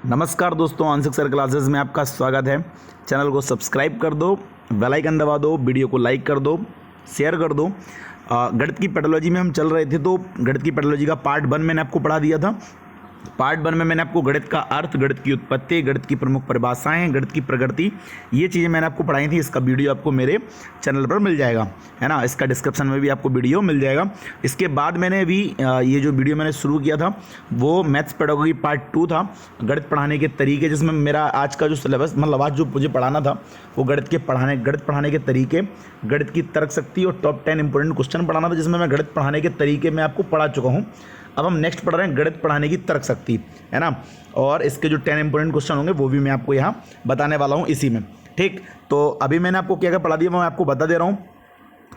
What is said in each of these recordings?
नमस्कार दोस्तों, आंशिक सर क्लासेस में आपका स्वागत है। चैनल को सब्सक्राइब कर दो, बेल आइकन दबा दो, वीडियो को लाइक कर दो, शेयर कर दो। गणित की पेडोलॉजी में हम चल रहे थे, तो गणित की पेडोलॉजी का पार्ट 1 मैंने आपको पढ़ा दिया था। पार्ट 1 में मैंने आपको गणित का अर्थ, गणित की उत्पत्ति, गणित की प्रमुख परिभाषाएं, गणित की प्रकृति, ये चीज़ें मैंने आपको पढ़ाई थी। इसका वीडियो आपको मेरे चैनल पर मिल जाएगा, है ना। इसका डिस्क्रिप्शन में भी आपको वीडियो मिल जाएगा। इसके बाद मैंने अभी ये जो वीडियो मैंने शुरू किया था वो मैथ्स पेडागोगी पार्ट 2 था, गणित पढ़ाने के तरीके, जिसमें मेरा आज का जो सिलेबस, मतलब आज जो मुझे पढ़ाना था वो गणित पढ़ाने के तरीके, गणित की तर्क शक्ति और टॉप 10 इंपॉर्टेंट क्वेश्चन पढ़ाना था, जिसमें मैं गणित पढ़ाने के तरीके में आपको पढ़ा चुका हूँ। अब हम नेक्स्ट पढ़ रहे हैं गणित पढ़ाने की तर्क शक्ति, है ना। और इसके जो 10 इंपॉर्टेंट क्वेश्चन होंगे वो भी मैं आपको यहाँ बताने वाला हूँ इसी में, ठीक। तो अभी मैंने आपको क्या क्या पढ़ा दिया मैं आपको बता दे रहा हूँ।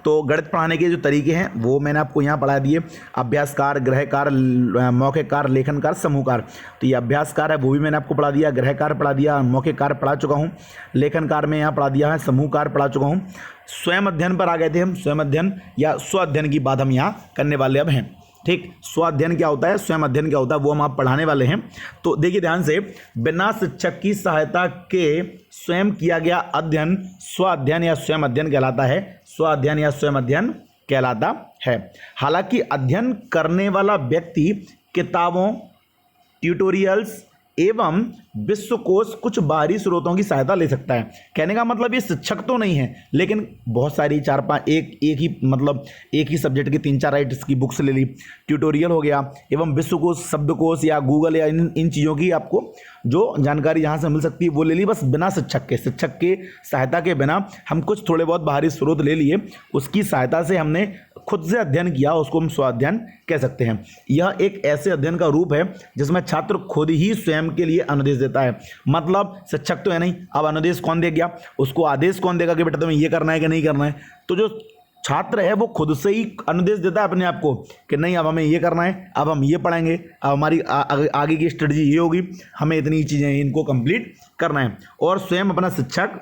तो गणित पढ़ाने के जो तरीके हैं वो मैंने आपको यहाँ पढ़ा दिए। अभ्यासकार, गृहकार, मौखिककार, लेखनकार, समूहकार। तो ये अभ्यासकार है वो भी मैंने आपको पढ़ा दिया, गृहकार पढ़ा दिया, मौखिककार पढ़ा चुका हूँ, लेखनकार में यहाँ पढ़ा दिया है, समूहकार पढ़ा चुका हूँ। स्वयं अध्ययन पर आ गए थे हम। स्वयं अध्ययन या स्व अध्ययन की बात हम यहाँ करने वाले अब हैं, ठीक। स्व अध्ययन क्या होता है, स्वयं अध्ययन क्या होता है, वो हम आप पढ़ाने वाले हैं। तो देखिए ध्यान से, बिना शिक्षक की सहायता के स्वयं किया गया अध्ययन स्व अध्ययन या स्वयं अध्ययन कहलाता है। स्व अध्ययन या स्वयं अध्ययन कहलाता है। हालांकि अध्ययन करने वाला व्यक्ति किताबों, ट्यूटोरियल्स एवं विश्वकोश कुछ बाहरी स्रोतों की सहायता ले सकता है। कहने का मतलब ये शिक्षक तो नहीं है, लेकिन बहुत सारी 4-5 एक ही सब्जेक्ट की 3-4 राइटर्स की बुक्स ले ली, ट्यूटोरियल हो गया, एवं विश्वकोश, शब्दकोश या गूगल या इन चीज़ों की आपको जो जानकारी यहाँ से मिल सकती है वो ले ली। बस बिना शिक्षक के सहायता के बिना हम कुछ थोड़े बहुत बाहरी स्रोत ले लिए, उसकी सहायता से हमने खुद से अध्ययन किया, उसको हम स्वाध्ययन कह सकते हैं। यह एक ऐसे अध्ययन का रूप है जिसमें छात्र खुद ही स्वयं के लिए अनुदेश देता है। मतलब शिक्षक तो है नहीं, अब अनुदेश कौन दे गया, उसको आदेश कौन देगा कि बेटा तुम्हें ये करना है कि नहीं करना है। तो जो छात्र है वो खुद से ही अनुदेश देता है अपने आप को कि नहीं अब हमें ये करना है, अब हम ये पढ़ेंगे, अब हमारी आगे की स्ट्रेटजी ये होगी, हमें इतनी चीज़ें इनको कंप्लीट करना है। और स्वयं अपना शिक्षक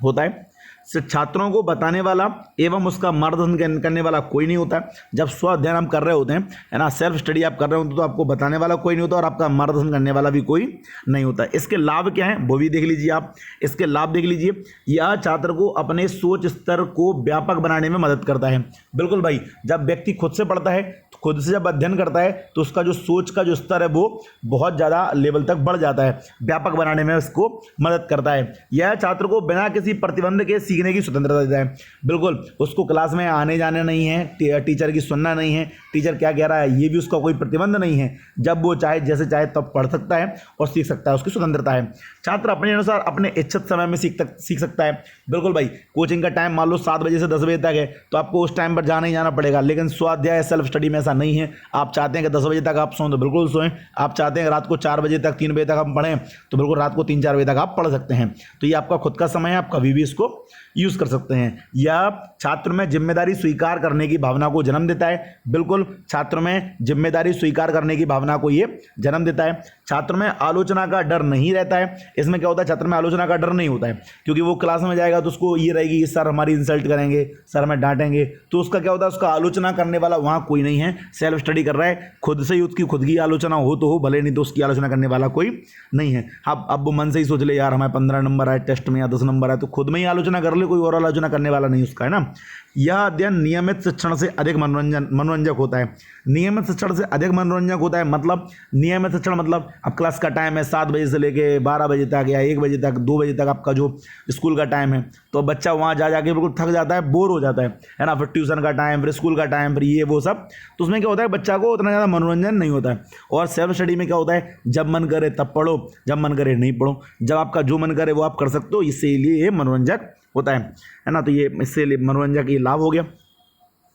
होता है। छात्रों को बताने वाला एवं उसका मार्गदर्शन करने वाला कोई नहीं होता। जब स्व अध्ययन हम कर रहे होते हैं, है ना, सेल्फ स्टडी आप कर रहे होते, तो आपको बताने वाला कोई नहीं होता और आपका मार्गदर्शन करने वाला भी कोई नहीं होता। इसके लाभ क्या हैं वो भी देख लीजिए आप। इसके लाभ देख लीजिए, यह छात्र को अपने सोच स्तर को व्यापक बनाने में मदद करता है। बिल्कुल भाई, जब व्यक्ति खुद से पढ़ता है, खुद से जब अध्ययन करता है, तो उसका जो सोच का जो स्तर है वो बहुत ज़्यादा लेवल तक बढ़ जाता है, व्यापक बनाने में उसको मदद करता है। यह छात्र को बिना किसी प्रतिबंध के सीखने की स्वतंत्रता देता है। बिल्कुल, उसको क्लास में आने जाने नहीं है, टीचर की सुनना नहीं है, टीचर क्या कह रहा है ये भी उसका कोई प्रतिबंध नहीं है। जब वो चाहे, जैसे चाहे तब पढ़ सकता है और सीख सकता है, उसकी स्वतंत्रता है। छात्र अपने अनुसार अपने इच्छित समय में सीख सकता है। बिल्कुल भाई, कोचिंग का टाइम मान लो 7 बजे से 10 बजे तक है, तो आपको उस टाइम पर जाना ही जाना पड़ेगा। लेकिन स्वाध्याय सेल्फ स्टडी में ऐसा नहीं है। आप चाहते हैं कि 10 बजे तक आप सोएं तो बिल्कुल सोएं, आप चाहते हैं रात को 4 बजे तक, 3 बजे तक आप पढ़ें तो बिल्कुल रात को 3-4 बजे तक आप पढ़ सकते हैं। तो ये आपका खुद का समय है, आप कभी भी इसको यूज़ कर सकते हैं। यह छात्र में जिम्मेदारी स्वीकार करने की भावना को जन्म देता है। बिल्कुल, छात्र में जिम्मेदारी स्वीकार करने की भावना को ये जन्म देता है। छात्र में आलोचना का डर नहीं रहता है। इसमें क्या होता है, छात्र में आलोचना का डर नहीं होता है, क्योंकि वो क्लास में जाएगा तो उसको ये रहेगी कि सर हमारी इंसल्ट करेंगे, सर हमें डांटेंगे, तो उसका क्या होता है, उसका आलोचना करने वाला वहाँ कोई नहीं है। सेल्फ स्टडी कर रहा है, खुद से ही उसकी खुद की आलोचना हो तो हो, भले नहीं तो उसकी आलोचना करने वाला कोई नहीं है। अब वो मन से ही सोच ले यार हमें 15 नंबर आए टेस्ट में या 10 नंबर आए, तो खुद में ही आलोचना कर ले, कोई और आलोचना करने वाला नहीं उसका, है ना। यह अध्ययन नियमित शिक्षण से अधिक मनोरंजक होता है। नियमित शिक्षण से अधिक मनोरंजक होता है मतलब, नियमित शिक्षण मतलब अब क्लास का टाइम है 7 बजे से लेके 12 बजे तक या 1 बजे तक, 2 बजे तक आपका जो स्कूल का टाइम है, तो बच्चा वहाँ जा जाके बिल्कुल थक जाता है, बोर हो जाता है ना। फिर ट्यूशन का टाइम, फिर स्कूल का टाइम, फिर ये वो सब, तो उसमें क्या होता है, बच्चा को उतना ज़्यादा मनोरंजन नहीं होता है। और सेल्फ स्टडी में क्या होता है, जब मन करे तब पढ़ो, जब मन करे नहीं पढ़ो, जब आपका जो मन करे वो आप कर सकते हो, इसीलिए ये मनोरंजक होता है ना। तो ये इससे मनोरंजक ये लाभ हो गया।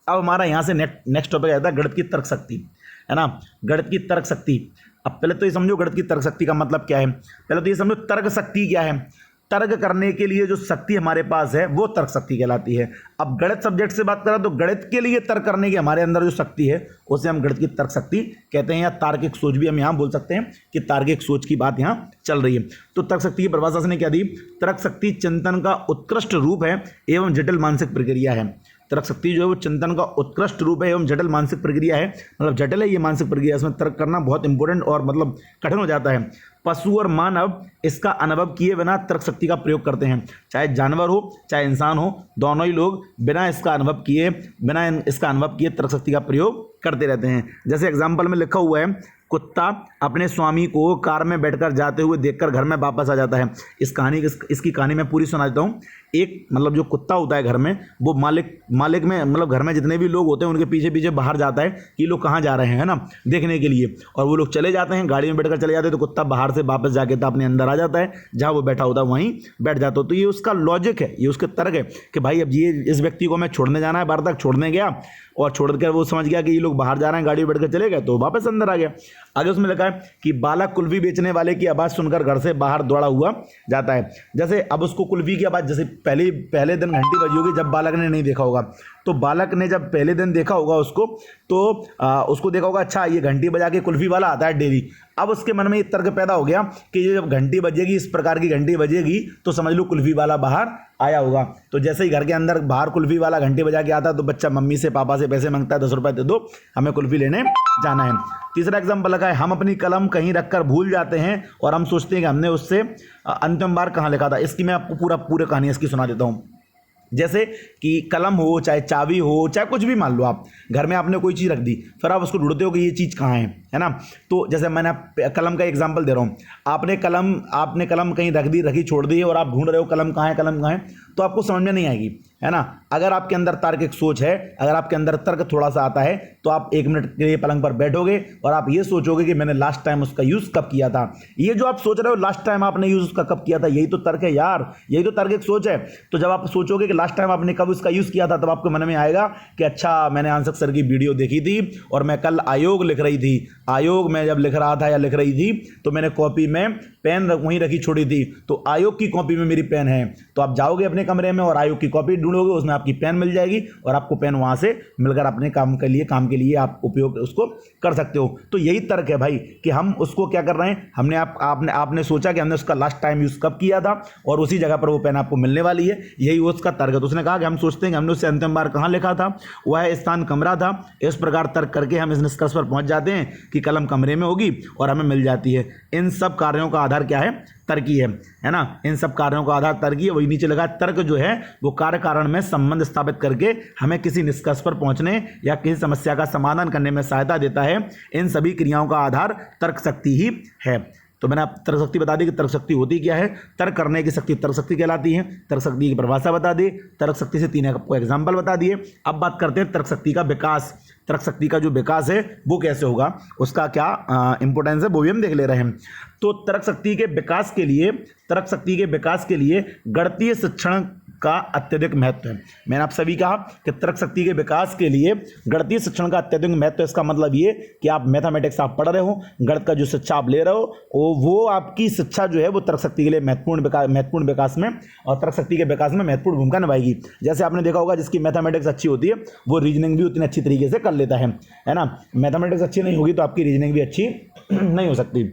अब हमारा यहाँ से नेक्स्ट टॉपिक आता है गणित की तर्क शक्ति, है ना। गणित की तर्क शक्ति, अब पहले तो ये समझो गणित की तर्क शक्ति का मतलब क्या है। पहले तो ये समझो तर्क शक्ति क्या है। तर्क करने के लिए जो शक्ति हमारे पास है वो तर्क शक्ति कहलाती है। अब गणित सब्जेक्ट से बात करें तो गणित के लिए तर्क करने की हमारे अंदर जो शक्ति है उसे हम गणित की तर्क शक्ति कहते हैं, या तार्किक सोच भी हम यहाँ बोल सकते हैं कि तार्किक सोच की बात यहाँ चल रही है। तो तर्क शक्ति की परिभाषा ने क्या दी, तर्क शक्ति चिंतन का उत्कृष्ट रूप है एवं जटिल मानसिक प्रक्रिया है। तर्क शक्ति जो है वो चिंतन का उत्कृष्ट रूप है एवं जटिल मानसिक प्रक्रिया है, मतलब जटिल है ये मानसिक प्रक्रिया, इसमें तर्क करना बहुत इंपॉर्टेंट और मतलब कठिन हो जाता है। पशु और मानव इसका अनुभव किए बिना तर्क शक्ति का प्रयोग करते हैं, चाहे जानवर हो चाहे इंसान हो, दोनों ही लोग बिना इसका अनुभव किए तर्क शक्ति का प्रयोग करते रहते हैं। जैसे एग्जाम्पल में लिखा हुआ है, कुत्ता अपने स्वामी को कार में बैठकर जाते हुए देखकर घर में वापस आ जाता है। इसकी कहानी मैं पूरी सुना देता हूँ। एक मतलब जो कुत्ता होता है घर में, वो मालिक में मतलब घर में जितने भी लोग होते हैं उनके पीछे पीछे बाहर जाता है कि लोग कहाँ जा रहे हैं, है ना, देखने के लिए, और वो लोग चले जाते हैं, गाड़ी में बैठकर चले जाते हैं, तो कुत्ता बाहर से वापस जाके तो अपने अंदर आ जाता है, जहाँ वो बैठा होता है वहीं बैठ जाता है। तो ये उसका लॉजिक है, ये उसके तर्क है कि भाई अब ये इस व्यक्ति को मैं छोड़ने जाना है, बाहर तक छोड़ने गया और छोड़कर वो समझ गया कि ये लोग बाहर जा रहे हैं, गाड़ी में बैठकर चले गए, तो वापस अंदर आ गया। आगे उसमें लिखा है कि बालक कुल्फी बेचने वाले की आवाज़ सुनकर घर से बाहर दौड़ा हुआ जाता है। जैसे अब उसको कुल्फी की आवाज़, जैसे पहले दिन घंटी बजी होगी जब बालक ने नहीं देखा होगा, तो बालक ने जब पहले दिन देखा होगा उसको, तो उसको देखा होगा अच्छा ये घंटी बजा के कुल्फी वाला आता है डेली। अब उसके मन में ये तर्क पैदा हो गया कि ये जब घंटी बजेगी, इस प्रकार की घंटी बजेगी, तो समझ लो कुल्फी वाला बाहर आया होगा। तो जैसे ही घर के अंदर बाहर कुल्फी वाला घंटी बजा के आता, तो बच्चा मम्मी से पापा से पैसे मांगता है, 10 रुपये दे दो, हमें कुल्फी लेने जाना है। तीसरा एग्जाम्पल लगा है, हम अपनी कलम कहीं रखकर भूल जाते हैं और हम सोचते हैं कि हमने उससे अंतिम बार कहाँ लिखा था। इसकी मैं आपको पूरा कहानी इसकी सुना देता हूँ। जैसे कि कलम हो चाहे चाबी हो चाहे कुछ भी, मान लो आप घर में आपने कोई चीज़ रख दी, फिर आप उसको ढूंढते हो कि ये चीज़ कहाँ है ना। तो जैसे मैंने कलम का एग्जांपल दे रहा हूँ, आपने कलम कहीं रखी छोड़ दी है और आप ढूंढ रहे हो कलम कहाँ है, तो आपको समझ में नहीं आएगी, है ना। अगर आपके अंदर तार्किक सोच है, अगर आपके अंदर तर्क थोड़ा सा आता है, तो आप 1 मिनट के लिए पलंग पर बैठोगे और आप ये सोचोगे कि मैंने लास्ट टाइम उसका यूज़ कब किया था। ये जो आप सोच रहे हो लास्ट टाइम आपने यूज़ उसका कब किया था, यही तो तर्क है यार, यही तो तार्किक सोच है। तो जब आप सोचोगे कि लास्ट टाइम आपने कब उसका यूज़ किया था, तब आपके मन में आएगा कि अच्छा मैंने आंसर सर की वीडियो देखी थी और मैं कल आयोग लिख रही थी, आयोग में जब लिख रहा था या लिख रही थी तो मैंने कॉपी में पेन वहीं रखी छोड़ी थी, तो आयोग की कॉपी में मेरी पेन है। तो आप जाओगे अपने कमरे में और आयोग की कॉपी ढूंढोगे, उसमें आपकी पेन मिल जाएगी और आपको पेन वहां से मिलकर अपने काम के लिए आप उपयोग उसको कर सकते हो। तो यही तर्क है भाई कि हम उसको क्या कर रहे हैं, आपने सोचा कि हमने उसका लास्ट टाइम यूज कब किया था और उसी जगह पर वो पेन आपको मिलने वाली है, यही उसका तर्क है। तो उसने कहा कि हम सोचते हैं कि हमने उससे अंतिम बार कहाँ लिखा था, वह स्थान कमरा था। इस प्रकार तर्क करके हम इस निष्कर्ष पर पहुंच जाते हैं कि कलम कमरे में होगी और हमें मिल जाती है। इन सब कार्यों का आधार क्या है, तर्की है ना। इन सब कार्यों का आधार तर्की है। वही नीचे लगा, तर्क जो है वो कार्य कारण में संबंध स्थापित करके हमें किसी निष्कर्ष पर पहुंचने या किसी समस्या का समाधान करने में सहायता देता है। इन सभी क्रियाओं का आधार तर्क शक्ति ही है। तो मैंने आप तर्क शक्ति बता दी कि तर्क शक्ति होती क्या है, तर्क करने की शक्ति तर्क शक्ति कहलाती है। तर्क शक्ति की परिभाषा बता दी, तर्क शक्ति से 3 आपको एग्जाम्पल बता दिए। अब बात करते हैं तर्क शक्ति का विकास। तर्क शक्ति का जो विकास है वो कैसे होगा, उसका क्या इंपोर्टेंस है, वो भी हम देख ले रहे हैं। तो तर्क शक्ति के विकास के लिए गणितीय शिक्षण का अत्यधिक महत्व है। मैंने आप सभी कहा कि तर्क शक्ति के विकास के लिए गणितीय शिक्षण का अत्यधिक महत्व है। इसका मतलब ये कि आप मैथमेटिक्स आप पढ़ रहे हो, गणित का जो शिक्षा आप ले रहे हो वो आपकी शिक्षा जो है वो तर्क शक्ति के लिए महत्वपूर्ण विकास में और तर्क शक्ति के विकास में महत्वपूर्ण भूमिका निभाएगी। जैसे आपने देखा होगा जिसकी मैथमेटिक्स अच्छी होती है वो रीजनिंग भी उतनी अच्छी तरीके से कर लेता है ना। मैथमेटिक्स अच्छी नहीं होगी तो आपकी रीजनिंग भी अच्छी नहीं हो सकती।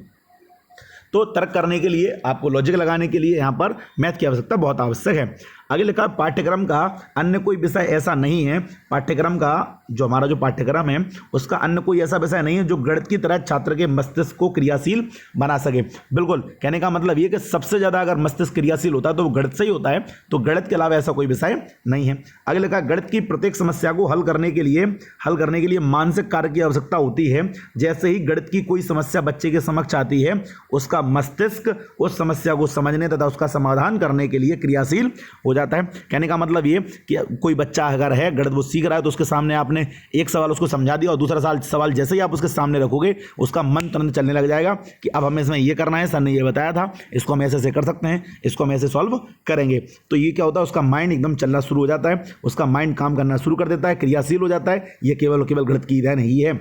तो तर्क करने के लिए आपको लॉजिक लगाने के लिए यहाँ पर मैथ की आवश्यकता बहुत आवश्यक है। आगे लिखा, पाठ्यक्रम का अन्य कोई विषय ऐसा नहीं है, पाठ्यक्रम का जो हमारा जो पाठ्यक्रम है उसका अन्य कोई ऐसा विषय नहीं है जो गणित की तरह छात्र के मस्तिष्क को क्रियाशील बना सके। बिल्कुल, कहने का मतलब ये कि सबसे ज़्यादा अगर मस्तिष्क क्रियाशील होता है तो वो गणित से ही होता है, तो गणित के अलावा ऐसा कोई विषय नहीं है। आगे लिखा, गणित की प्रत्येक समस्या को हल करने के लिए मानसिक कार्य की आवश्यकता होती है। जैसे ही गणित की कोई समस्या बच्चे के समक्ष आती है, उसका मस्तिष्क उस समस्या को समझने तथा उसका समाधान करने के लिए क्रियाशील हो जाता है। कहने का मतलब ये कि कोई बच्चा अगर है गणित वो सीख रहा है तो उसके सामने आपने एक सवाल उसको समझा दिया और दूसरा सवाल जैसे ही आप उसके सामने रखोगे उसका मन तुरंत चलने लग जाएगा कि अब हमें इसमें ये करना है, सर ने ये बताया था, इसको हम ऐसे कर सकते हैं, इसको हम ऐसे सॉल्व करेंगे। तो ये क्या होता है, उसका माइंड एकदम चलना शुरू हो जाता है, उसका माइंड काम करना शुरू कर देता है, क्रियाशील हो जाता है। ये केवल गणित की देन ही है।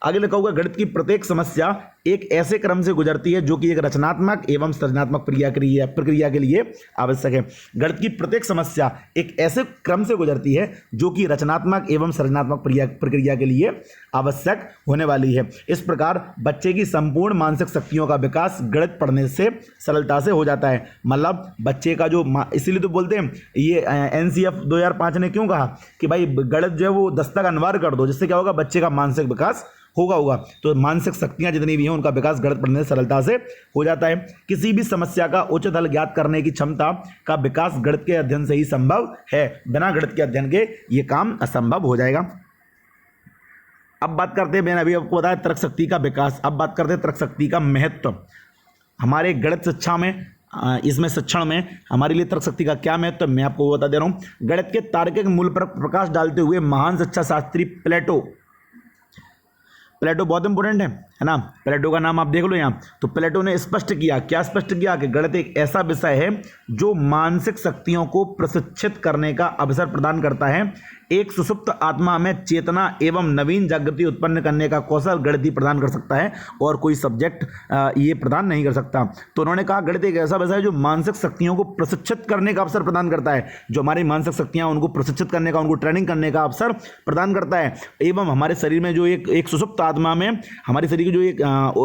आगे लिखा होगा, गणित की प्रत्येक समस्या एक ऐसे क्रम से गुजरती है जो कि एक रचनात्मक एवं सृजनात्मक प्रक्रिया के लिए आवश्यक है। गणित की प्रत्येक समस्या एक ऐसे क्रम से गुजरती है जो कि रचनात्मक एवं सृजनात्मक प्रक्रिया के लिए आवश्यक होने वाली है। इस प्रकार बच्चे की संपूर्ण मानसिक शक्तियों का विकास गणित पढ़ने से सरलता से हो जाता है। मतलब बच्चे का जो इसीलिए तो बोलते हैं, ये NCF 2005 ने क्यों कहा कि भाई गणित जो है वो 10 तक अनिवार्य कर दो, जिससे क्या होगा, बच्चे का मानसिक विकास होगा। तो मानसिक शक्तियां जितनी भी हैं उनका विकास गणित पढ़ने से सरलता से हो जाता है। किसी भी समस्या का उचित हल ज्ञात करने की क्षमता का विकास गणित के अध्ययन से ही संभव है। बिना गणित के अध्ययन के ये काम असंभव हो जाएगा। अब बात करते हैं, मैंने अभी आपको बताया तर्क शक्ति का विकास। अब बात करते हैं तर्क शक्ति का महत्व। हमारे गणित शिक्षा में, इसमें शिक्षण में हमारे लिए तर्क शक्ति का क्या महत्व, मैं आपको बता दे रहा हूँ। गणित के तार्किक मूल पर प्रकाश डालते हुए महान शिक्षा शास्त्री प्लेटो बहुत इंपॉर्टेंट है ना। प्लेटो का नाम आप देख लो यहाँ। तो प्लेटो ने स्पष्ट किया, क्या स्पष्ट किया, कि गणित एक ऐसा विषय है जो मानसिक शक्तियों को प्रशिक्षित करने का अवसर प्रदान करता है। एक सुसुप्त आत्मा में चेतना एवं नवीन जागृति उत्पन्न करने का कौशल गणित ही प्रदान कर सकता है और कोई सब्जेक्ट ये प्रदान नहीं कर सकता। तो उन्होंने कहा गणित एक ऐसा विषय है जो मानसिक शक्तियों को प्रशिक्षित करने का अवसर प्रदान करता है। जो हमारी मानसिक शक्तियाँ उनको प्रशिक्षित करने का, उनको ट्रेनिंग करने का अवसर प्रदान करता है। एवं हमारे शरीर में जो एक सुसुप्त आत्मा में, हमारे शरीर की जो एक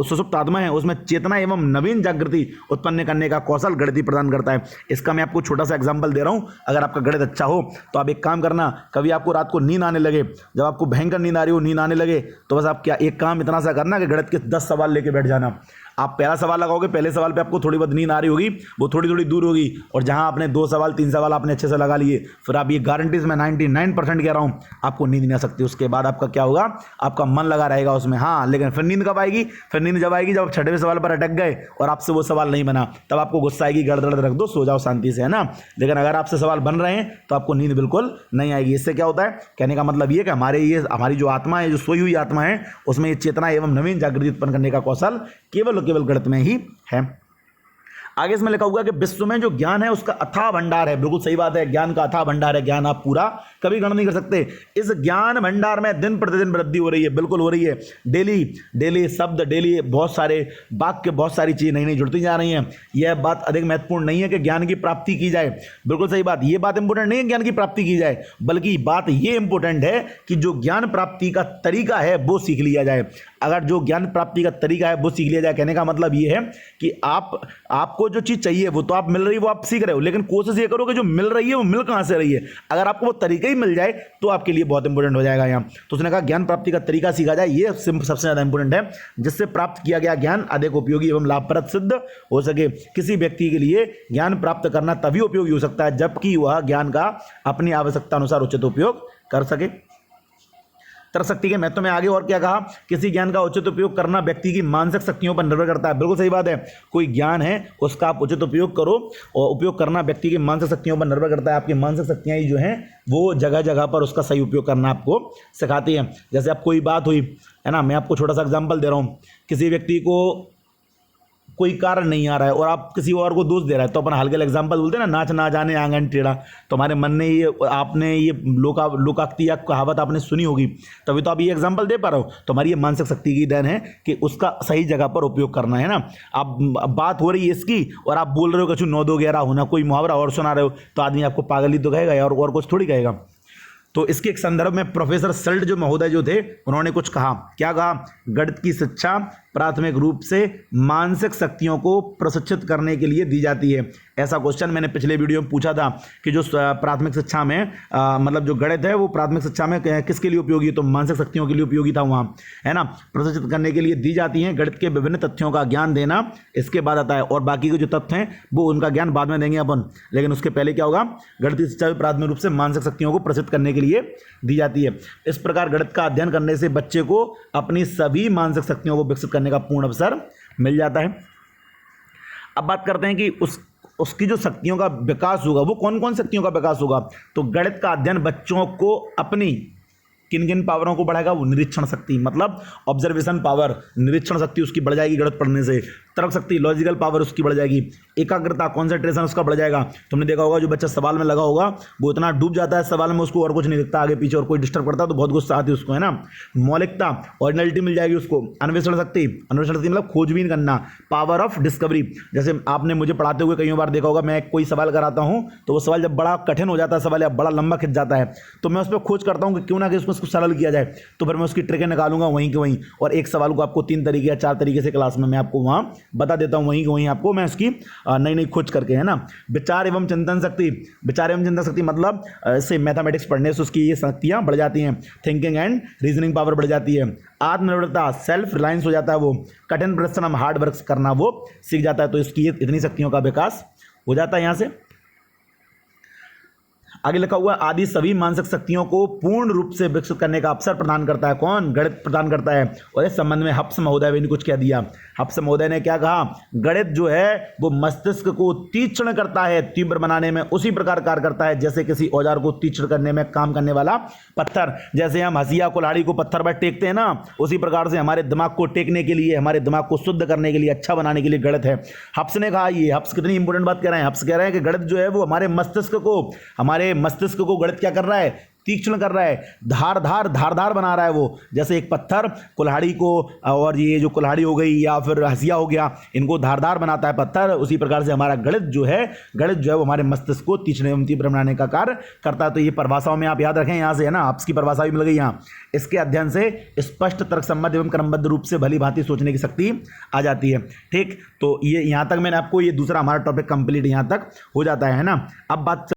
सुसुप्त आत्मा है उसमें चेतना एवं नवीन जागृति उत्पन्न करने का कौशल गणित ही प्रदान करता है। इसका मैं आपको छोटा सा एग्जांपल दे रहा हूँ। अगर आपका गणित अच्छा हो तो आप एक काम करना, कभी आपको रात को नींद आने लगे, जब आपको भयंकर नींद आ रही हो, नींद आने लगे, तो बस आप क्या एक काम इतना सा करना कि गणित के 10 सवाल लेके बैठ जाना। आप पहला सवाल लगाओगे, पहले सवाल पे आपको थोड़ी बहुत नींद आ रही होगी, वो थोड़ी थोड़ी दूर होगी, और जहां आपने 2 सवाल 3 सवाल आपने अच्छे से लगा लिए, फिर आप ये गारंटी से मैं 99% कह रहा हूँ आपको नींद नहीं आ सकती। उसके बाद आपका क्या होगा, आपका मन लगा रहेगा उसमें। हाँ, लेकिन फिर नींद कब आएगी, फिर नींद जब आएगी जब आप 6वें सवाल पर अटक गए और आपसे वो सवाल नहीं बना, तब आपको गुस्सा आएगी, गड़दड़ रख दो, सो जाओ शांति से, है ना। लेकिन अगर आपसे सवाल बन रहे हैं तो आपको नींद बिल्कुल नहीं आएगी। इससे क्या होता है, कहने का मतलब ये कि हमारी जो आत्मा है, जो सोई हुई आत्मा है, उसमें ये चेतना एवं नवीन जागृति उत्पन्न करने का कौशल केवल और केवल गणित में ही है। आगे इसमें लिखा हुआ कि विश्व में जो ज्ञान है उसका अथाह भंडार है। बिल्कुल सही बात है, ज्ञान का अथाह भंडार है। ज्ञान आप पूरा कभी गणना नहीं कर सकते। इस ज्ञान भंडार में दिन प्रतिदिन वृद्धि हो रही है, बिल्कुल हो रही है। डेली शब्द, डेली बहुत सारे वाक्य, बहुत सारी चीजें नई नई जुड़ती जा रही हैं। यह बात अधिक महत्वपूर्ण नहीं है कि ज्ञान की प्राप्ति की जाए, बिल्कुल सही बात, ये बात इंपॉर्टेंट नहीं है ज्ञान की प्राप्ति की जाए, बल्कि बात ये इंपॉर्टेंट है कि जो ज्ञान प्राप्ति का तरीका है वो सीख लिया जाए। अगर जो ज्ञान प्राप्ति का तरीका है वो सीख लिया जाए, कहने का मतलब ये है कि आपको जो चीज चाहिए वो तो आप मिल रही है, वो आप सीख रहे हो, लेकिन कोशिश ये करो कि जो मिल रही है वो मिल कहां से रही है। अगर आपको वो तरीका ही मिल जाए तो आपके लिए बहुत इंपॉर्टेंट हो जाएगा यहाँ। तो उसने कहा ज्ञान प्राप्ति का तरीका सीखा जाए, ये सबसे ज्यादा इंपॉर्टेंट है, जिससे प्राप्त किया गया ज्ञान अधिक उपयोगी एवं लाभप्रद सिद्ध हो सके। किसी व्यक्ति के लिए ज्ञान प्राप्त करना तभी उपयोगी हो सकता है जबकि वह ज्ञान का अपनी आवश्यकता अनुसार उचित उपयोग कर सके। तर्क शक्ति के महत्व में आगे और क्या कहा, किसी ज्ञान का उचित उपयोग करना व्यक्ति की मानसिक शक्तियों पर निर्भर करता है। बिल्कुल सही बात है, कोई ज्ञान है उसका आप उचित उपयोग करो, और उपयोग करना व्यक्ति की मानसिक शक्तियों पर निर्भर करता है। आपकी मानसिक शक्तियां ही जो हैं वो जगह जगह पर उसका सही उपयोग करना आपको सिखाती हैं। जैसे आप कोई बात हुई है ना, मैं आपको छोटा सा एग्जाम्पल दे रहा हूँ। किसी व्यक्ति को कोई कारण नहीं आ रहा है और आप किसी और को दोष दे रहा है, तो अपन हल्के एग्जाम्पल बोलते हैं ना, नाच ना जाने आंगन टेढ़ा। तो हमारे मन ने आपने ये लोकाक्ति या कहावत आपने सुनी होगी, तभी तो आप ये एग्जाम्पल दे पा रहे हो। तो हमारी ये मानसिक शक्ति की देन है कि उसका सही जगह पर उपयोग करना है ना। आप बात हो रही है इसकी और आप बोल रहे हो कछु 9 2 11 होना, कोई मुहावरा और सुना रहे हो, तो आदमी आपको पागल ही तो कहेगा और कुछ थोड़ी कहेगा। तो इसके एक संदर्भ में प्रोफेसर सल्ट जो महोदय जो थे उन्होंने कुछ कहा, क्या कहा, गणित की शिक्षा प्राथमिक रूप से मानसिक शक्तियों को प्रशिक्षित करने के लिए दी जाती है। ऐसा क्वेश्चन मैंने पिछले वीडियो में पूछा था कि जो प्राथमिक शिक्षा में मतलब जो गणित है वो प्राथमिक शिक्षा में किसके लिए उपयोगी है, तो मानसिक शक्तियों के लिए उपयोगी था वहाँ, है ना, प्रशिक्षित करने के लिए दी जाती हैं। गणित के विभिन्न तथ्यों का ज्ञान देना इसके बाद आता है, और बाकी के जो तथ्य हैं वो उनका ज्ञान बाद में देंगे अपन, लेकिन उसके पहले क्या होगा, गणित की शिक्षा प्राथमिक रूप से मानसिक शक्तियों को प्रशिक्षित करने के लिए दी जाती है। इस प्रकार गणित का अध्ययन करने से बच्चे को अपनी सभी मानसिक शक्तियों को विकसित करने का पूर्ण अवसर मिल जाता है। अब बात करते हैं कि उसकी जो शक्तियों का विकास होगा वो कौन कौन शक्तियों का विकास होगा। तो गणित का अध्ययन बच्चों को अपनी किन किन पावरों को बढ़ाएगा, वो निरीक्षण शक्ति, मतलब ऑब्जर्वेशन पावर, निरीक्षण शक्ति उसकी बढ़ जाएगी गणित पढ़ने से। तर्क शक्ति, लॉजिकल पावर उसकी बढ़ जाएगी, एकाग्रता, कॉन्सेंट्रेशन उसका बढ़ जाएगा। तुमने देखा होगा जो बच्चा सवाल में लगा होगा वो इतना डूब जाता है सवाल में, उसको और कुछ नहीं दिखता आगे पीछे, और कोई डिस्टर्ब करता है तो बहुत गुस्सा आती है उसको, है ना। मौलिकता, ओरिजिनलिटी मिल जाएगी उसको। अन्वेषण शक्ति, अन्वेषण शक्ति मतलब खोजबीन करना, पावर ऑफ डिस्कवरी। जैसे आपने मुझे पढ़ाते हुए कई बार देखा होगा, मैं कोई सवाल कराता हूं तो वो सवाल जब बड़ा कठिन हो जाता है सवाल या बड़ा लंबा खिंच जाता है तो मैं उस पर खोज करता हूं कि क्यों ना कि उसको सरल किया जाए, तो फिर मैं उसकी ट्रिकें निकालूंगा वहीं के वहीं, और एक सवाल को आपको 3 तरीके या 4 तरीके से क्लास में मैं आपको वहां बता देता हूं, वहीं के वहीं आपको मैं उसकी नई नई खोज करके, है ना। विचार एवं चिंतन शक्ति, विचार एवं चिंतन शक्ति मतलब से मैथमेटिक्स पढ़ने से उसकी ये शक्तियां बढ़ जाती हैं, थिंकिंग एंड रीजनिंग पावर बढ़ जाती है। आत्मनिर्भरता, सेल्फ रिलायंस हो जाता है वो, कठिन परिश्रम, हार्ड वर्क करना वो सीख जाता है, तो इसकी इतनी शक्तियों का विकास हो जाता है। यहां से आगे लिखा हुआ आदि सभी मानसिक शक्तियों को पूर्ण रूप से विकसित करने का अवसर प्रदान करता है कौन? गणित प्रदान करता है। और इस संबंध में हब्स महोदय ने कुछ कह दिया। हब्स महोदय ने क्या कहा? गणित जो है वो मस्तिष्क को तीक्ष्ण करता है, तीव्र बनाने में उसी प्रकार कार्य करता है जैसे किसी औजार को तीक्ष्ण करने में काम करने वाला पत्थर। जैसे हम हंसिया कुल्हाड़ी को पत्थर पर टेकते हैं ना, उसी प्रकार से हमारे दिमाग को टेकने के लिए, हमारे दिमाग को शुद्ध करने के लिए, अच्छा बनाने के लिए गणित है। हब्स ने कहा, ये हब्स कितनी इंपॉर्टेंट बात कह रहे हैं। हब्स कह रहे हैं कि गणित जो है वो हमारे मस्तिष्क को गणित क्या कर रहा है? तीक्ष्ण कर रहा है, धारदार बना रहा है वो। जैसे एक पत्थर कुल्हाड़ी को, और ये जो कुल्हाड़ी हो गई या फिर हंसिया हो गया, इनको धारदार बनाता है पत्थर, उसी प्रकार से हमारा गणित जो है वो हमारे मस्तिष्क को तीक्ष्ण एवं तीव्र बनाने का कार्य करता है। तो ये परिभाषाओं में आप याद रखें, यहाँ से है ना, आपकी परिभाषा भी मिल गई यहाँ। इसके अध्ययन से स्पष्ट तर्कसम्मत एवं क्रमबद्ध रूप से भली भांति सोचने की शक्ति आ जाती है। ठीक, तो ये यहाँ तक मैंने आपको ये दूसरा हमारा टॉपिक कंप्लीट यहाँ तक हो जाता है ना। अब बात